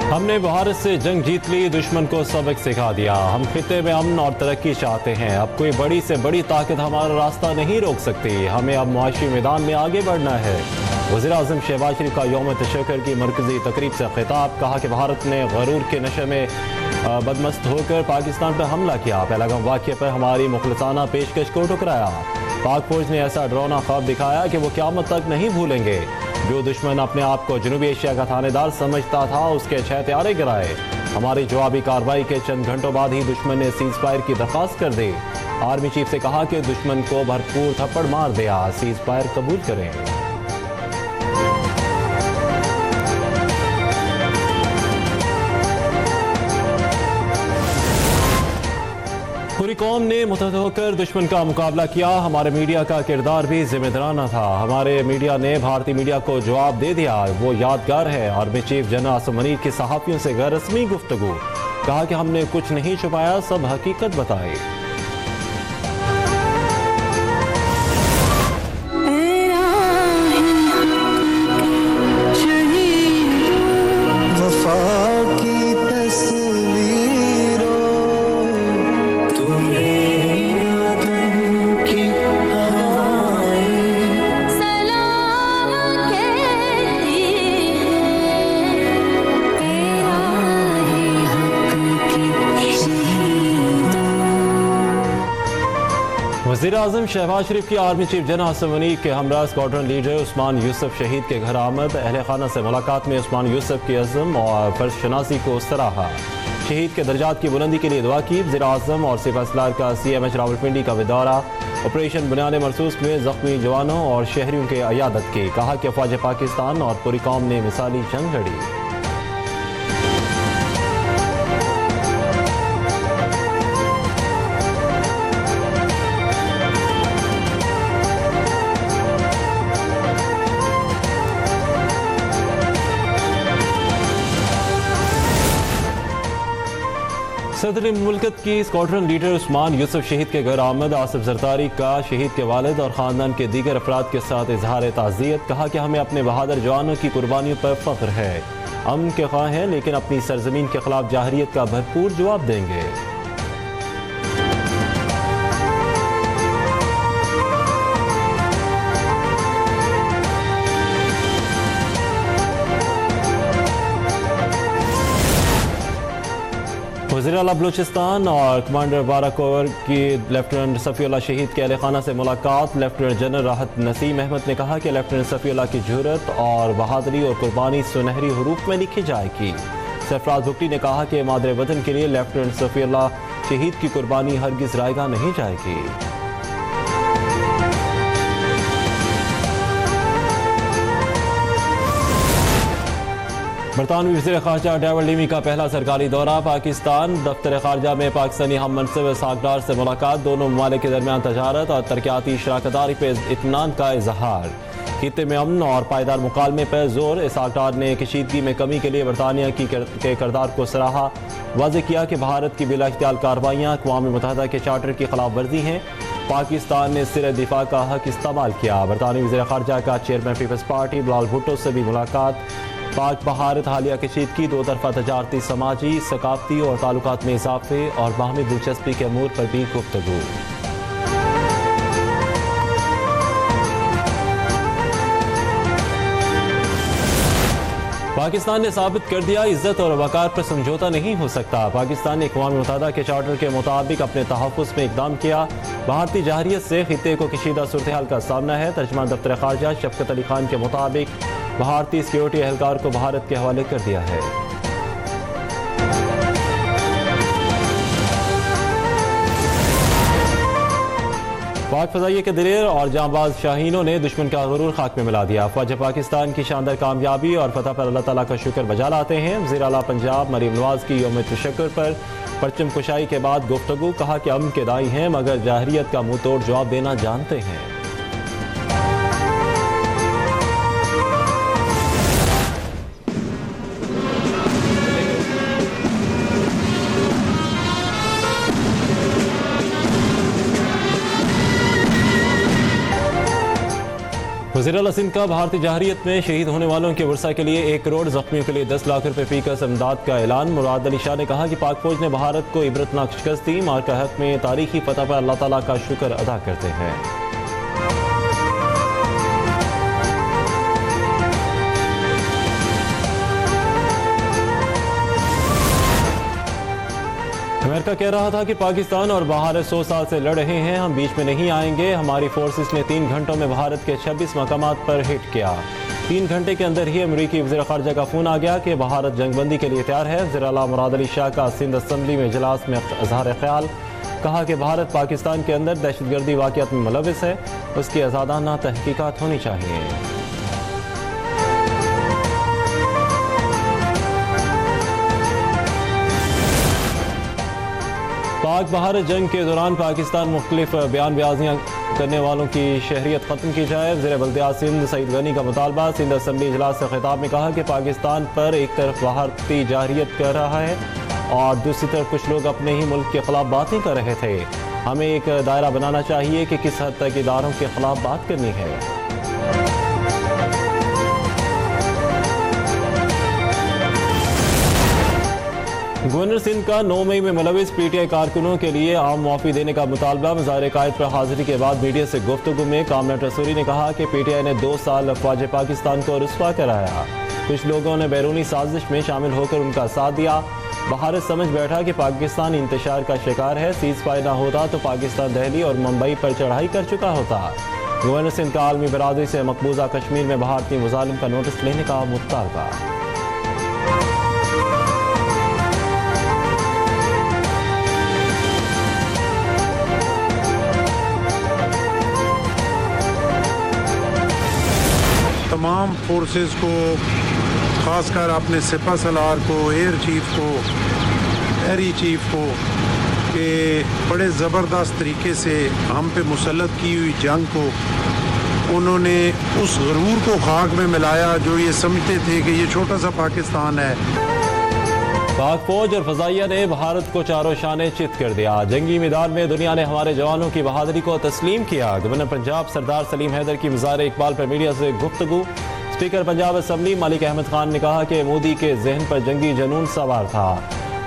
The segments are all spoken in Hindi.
हमने भारत से जंग जीत ली, दुश्मन को सबक सिखा दिया। हम खिते में अमन और तरक्की चाहते हैं। अब कोई बड़ी से बड़ी ताकत हमारा रास्ता नहीं रोक सकती। हमें अब मुआशी मैदान में आगे बढ़ना है। वज़ीर-ए-आज़म शहबाज शरीफ का यौम तशक्कुर की मरकजी तकरीब से खिताब। कहा कि भारत ने गरूर के नशे में बदमस्त होकर पाकिस्तान पर हमला किया। पहलगाम वाक़े पर हमारी मुखलसाना पेशकश को ठुकराया। पाक फौज ने ऐसा डरावना ख्वाब दिखाया कि वो क़यामत तक नहीं भूलेंगे। जो दुश्मन अपने आप को जनूबी एशिया का थानेदार समझता था, उसके 6 हथियारे गिराए। हमारी जवाबी कार्रवाई के चंद घंटों बाद ही दुश्मन ने सीज फायर की दरख्वास्त कर दी। आर्मी चीफ से कहा कि दुश्मन को भरपूर थप्पड़ मार दिया, सीज फायर कबूल करें। पूरी कौम ने मुत्तहद होकर दुश्मन का मुकाबला किया। हमारे मीडिया का किरदार भी जिम्मेदाराना था। हमारे मीडिया ने भारतीय मीडिया को जवाब दे दिया, वो यादगार है। Army chief general Asim Munir की सहाफ़ियों से गैर रस्मी गुफ्तगू। कहा कि हमने कुछ नहीं छुपाया, सब हकीकत बताई। वज़ीर-ए-आज़म शहबाज शरीफ की army chief general Asim Munir के हमरा स्क्वाड्रन लीडर उस्मान यूसुफ शहीद के घर आमद। अहले खाना से मुलाकात में उस्मान यूसुफ की अज़्म और फर्ज शनासी को सराहा। शहीद के दर्जात की बुलंदी के लिए दुआ की। वज़ीर-ए-आज़म और सिपहसालार का CMH रावलपिंडी का दौरा। ऑपरेशन बुनियाद मरसूस में जख्मी जवानों और शहरियों के अयादत की। कहा कि फ़ौज पाकिस्तान और पूरी कौम ने मिसाली जंग लड़ी। सदर मुल्कत की स्क्वाड्रन लीडर उस्मान यूसुफ शहीद के घर आमद। आसिफ जरदारी का शहीद के वालिद और ख़ानदान के दीगर अफराद के साथ इजहार ताज़ियत। कहा कि हमें अपने बहादुर जवानों की कुर्बानियों पर फ़ख्र है। अमन के ख्वाह हैं, लेकिन अपनी सरजमीन के खिलाफ जाहरियत का भरपूर जवाब देंगे। वज़ीर आला बलूचिस्तान और कमांडर 12 कोर की लेफ्टिनेंट सफ़ीउल्लाह शहीद के अहले खाना से मुलाकात। लेफ्टिनेंट जनरल राहत नसीम अहमद ने कहा कि लेफ्टिनेंट सफ़ीउल्लाह की जुर्रत और बहादुरी और कुर्बानी सुनहरी हरूफ में लिखी जाएगी। सरफराज भुट्टी ने कहा कि मादरे वतन के लिए लेफ्टिनेंट सफ़ीउल्लाह शहीद की कुर्बानी हरगिज़ रायगा नहीं जाएगी। बरतानवी वज़ीर ख़ारजा डेविड लीमी का पहला सरकारी दौरा पाकिस्तान। दफ्तर ख़ारजा में पाकिस्तानी हम मनसब सागदार से मुलाकात। दोनों ममालिक के दरमियान तजारत और तरक्याती शराकतदारी पर इत्मीनान का इजहार। खित्ते में अमन और पायदार मुकालमे पर जोर। सागदार ने कशीदगी में कमी के लिए बरतानिया के किरदार को सराहा। वाज़ेह किया कि भारत की बिला इख्तियार कार्रवाइयाँ अक़वाम मुत्तहिदा के चार्टर की खिलाफ वर्जी हैं। पाकिस्तान ने सिर दिफा का हक इस्तेमाल किया। बरतानवी वज़ीर ख़ारजा का chairman Peoples Party Bilawal Bhutto से भी मुलाकात। पाक भारत हालिया कशीदगी, दो तरफा तजारती, समाजी, सकाफती और ताल्लुकात में इजाफे और बाहमी दिलचस्पी के अमूर पर भी गुफ्तगू। पाकिस्तान ने साबित कर दिया, इज्जत और वकार पर समझौता नहीं हो सकता। पाकिस्तान ने अक़वाम मुत्तहिदा के चार्टर के मुताबिक अपने तहफ़्फ़ुज़ में इक़दाम किया। भारतीय जाहरियत से खित्ते को कशीदा सूरत हाल का सामना है। तर्जुमान दफ्तर ख़ारजा शफ़क़त अली खान के मुताबिक भारतीय सिक्योरिटी एहलकार को भारत के हवाले कर दिया है। पाक फ़ज़ाइये के दिलेर और जांबाज शाहीनों ने दुश्मन का गुरूर खाक में मिला दिया। फ़ौज पाकिस्तान की शानदार कामयाबी और फतह पर अल्लाह ताला का शुक्र बजा लाते हैं। वज़ीर आला पंजाब मरीम नवाज की यौम तशक्कुर पर परचम कुशाई के बाद गुफ्तगू। कहा कि अमन के दाई हैं, मगर जाहरियत का मुंह तोड़ जवाब देना जानते हैं। वज़ीर आला सिंध का भारतीय जहरीत में शहीद होने वालों के वर्सा के लिए 1 करोड़, जख्मियों के लिए 10 लाख रुपए फीकस इमदाद का ऐलान। मुराद अली शाह ने कहा कि पाक फौज ने भारत को इबरतनाक शिकस्त दी। मार्का हक में तारीखी फतह पर अल्लाह ताला का शुक्र अदा करते हैं। अमेरिका कह रहा था कि पाकिस्तान और भारत 100 साल से लड़ रहे हैं, हम बीच में नहीं आएंगे। हमारी फोर्सेस ने 3 घंटों में भारत के 26 मकामात पर हिट किया। 3 घंटे के अंदर ही अमरीकी वज़ीर ख़ारजा का फ़ोन आ गया कि भारत जंगबंदी के लिए तैयार है। वज़ीर आला मुराद अली शाह का सिंध असम्बली में इजलास में इज़हार ख्याल। कहा कि भारत पाकिस्तान के अंदर दहशतगर्दी वाक़ियात में मुलविस है, उसकी आज़ादाना तहकीकात होनी चाहिए। पाक भारत जंग के दौरान पाकिस्तान मुख्तलिफ बयान ब्याजियाँ करने वालों की शहरियत ख़त्म की जाए। वज़ीर बल्दियात सिंध सईद गनी का मुतालबा। सिंध असम्बली इजलास से खिताब में कहा कि पाकिस्तान पर एक तरफ भारतीय जाहिरियत कर रहा है और दूसरी तरफ कुछ लोग अपने ही मुल्क के खिलाफ बातें कर रहे थे। हमें एक दायरा बनाना चाहिए कि किस हद तक इदारों के खिलाफ बात करनी है। गवर्नर सिंध का 9 मई में मुलविस पीटीआई कारकुनों के लिए आम मुआफ़ी देने का मुतालबा। मुज़ाहिरे कायद पर हाजिरी के बाद मीडिया से गुफ्तगू में कामना रसूरी ने कहा कि पीटीआई ने 2 साल अफवाज पाकिस्तान को रुस्वा कराया। कुछ लोगों ने बैरूनी साजिश में शामिल होकर उनका साथ दिया। भारत समझ बैठा कि पाकिस्तान इंतशार का शिकार है। सीज़ फायर न होता तो पाकिस्तान दिल्ली और मुंबई पर चढ़ाई कर चुका होता। गवर्नर सिंध का आलमी बरादरी से मकबूजा कश्मीर में भारतीय मुजालिम का नोटिस लेने का मुतालबा। तमाम फोर्सेस को, ख़ासकर अपने सिपा सलार को, एयर चीफ को, एरी चीफ को, कि बड़े ज़बरदस्त तरीके से हम पे मुसल्लत की हुई जंग को उन्होंने उस गरूर को खाक में मिलाया जो ये समझते थे कि ये छोटा सा पाकिस्तान है। पाक फौज और फजाइया ने भारत को चारों शाने चित कर दिया। जंगी मैदान में दुनिया ने हमारे जवानों की बहादुरी को तस्लीम किया। गवर्नर पंजाब सरदार सलीम हैदर की मुज़ाहिर इकबाल पर मीडिया से गुफ्तगू। स्पीकर पंजाब असम्बली मलिक अहमद खान ने कहा कि मोदी के जहन पर जंगी जनून सवार था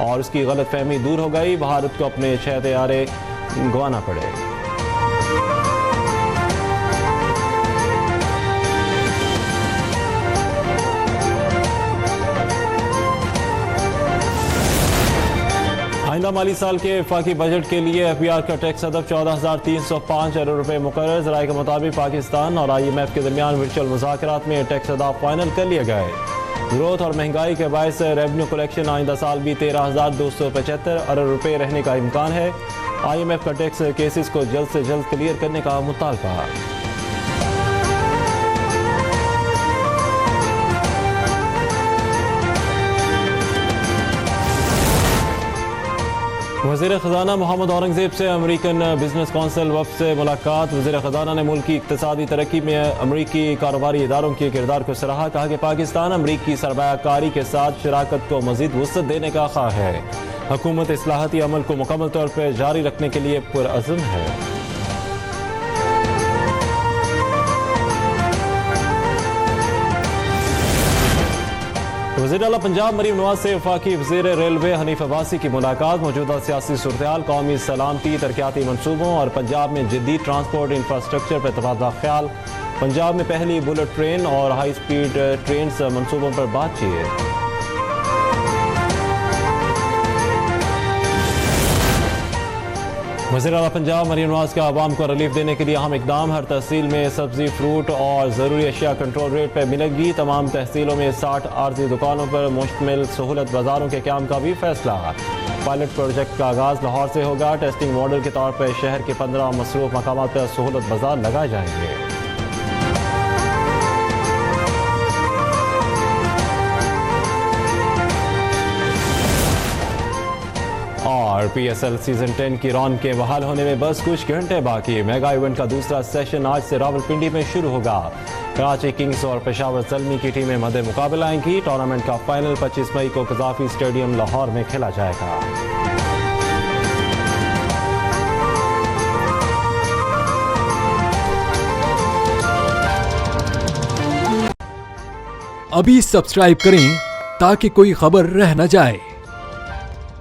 और उसकी गलत फहमी दूर हो गई। भारत को अपने 6 तैयारे गंवाना पड़े। आइंदा माली साल के वफाकी बजट के लिए एफबीआर का टैक्स हदफ 14,305 अरब रुपए मुकर्रर। ज़राए के मुताबिक पाकिस्तान और IMF के दरमियान वर्चुअल मुज़ाकरात में टैक्स हदफ फाइनल कर लिए गए। ग्रोथ और महंगाई के बायस रेवेन्यू कलेक्शन आइंदा साल भी 13,275 अरब रुपए रहने का इम्कान है। IMF का टैक्स केसेस को जल्द से जल्द क्लियर करने का मुतालबा। वज़ीर ख़जाना मोहम्मद औरंगज़ेब से अमेरिकन बिजनेस कौंसिल वफ़द से मुलाकात। वज़ीर ख़जाना ने मुल्क की इक़्तिसादी तरक्की में अमेरिकी कारोबारी इदारों के किरदार को सराहा। कहा कि पाकिस्तान अमेरिकी सरमायाकारी के साथ शराकत को मज़ीद वुसअत देने का ख्वाह है। हुकूमत इस्लाहती अमल को मुकम्मल तौर पर जारी रखने के लिए पुरअज़्म है। वज़ीर आला पंजाब मरीम नवाज से वफाकी वज़ीर रेलवे हनीफ अब्बासी की मुलाकात। मौजूदा सियासी सूरत-ए-हाल, कौमी सलामती, तरक्याती मनसूबों और पंजाब में जदीद ट्रांसपोर्ट इंफ्रास्ट्रक्चर पर तबादला ख्याल। पंजाब में पहली बुलेट ट्रेन और हाई स्पीड ट्रेन मनसूबों पर बातचीत। वज़ीर आला पंजाब मरीम नवाज का आवाम को रिलीफ देने के लिए अहम इकदाम। हर तहसील में सब्जी, फ्रूट और ज़रूरी अशिया कंट्रोल रेट पर मिलेगी। तमाम तहसीलों में 60 आर्जी दुकानों पर मुश्तमिल सहूलत बाजारों के क़याम का भी फैसला। पायलट प्रोजेक्ट का आगाज़ लाहौर से होगा। टेस्टिंग मॉडल के तौर पर शहर के 15 मसरूफ़ मकामात पर सहूलत बाजार लगाए जाएंगे। और PSL सीजन 10 की रौनक के बहाल होने में बस कुछ घंटे बाकी। मेगा इवेंट का दूसरा सेशन आज से रावलपिंडी में शुरू होगा। कराची किंग्स और पेशावर ज़ल्मी की टीमें मध्य मुकाबला आएंगी। टूर्नामेंट का फाइनल 25 मई को कज़ाफ़ी स्टेडियम लाहौर में खेला जाएगा। अभी सब्सक्राइब करें ताकि कोई खबर रह न जाए।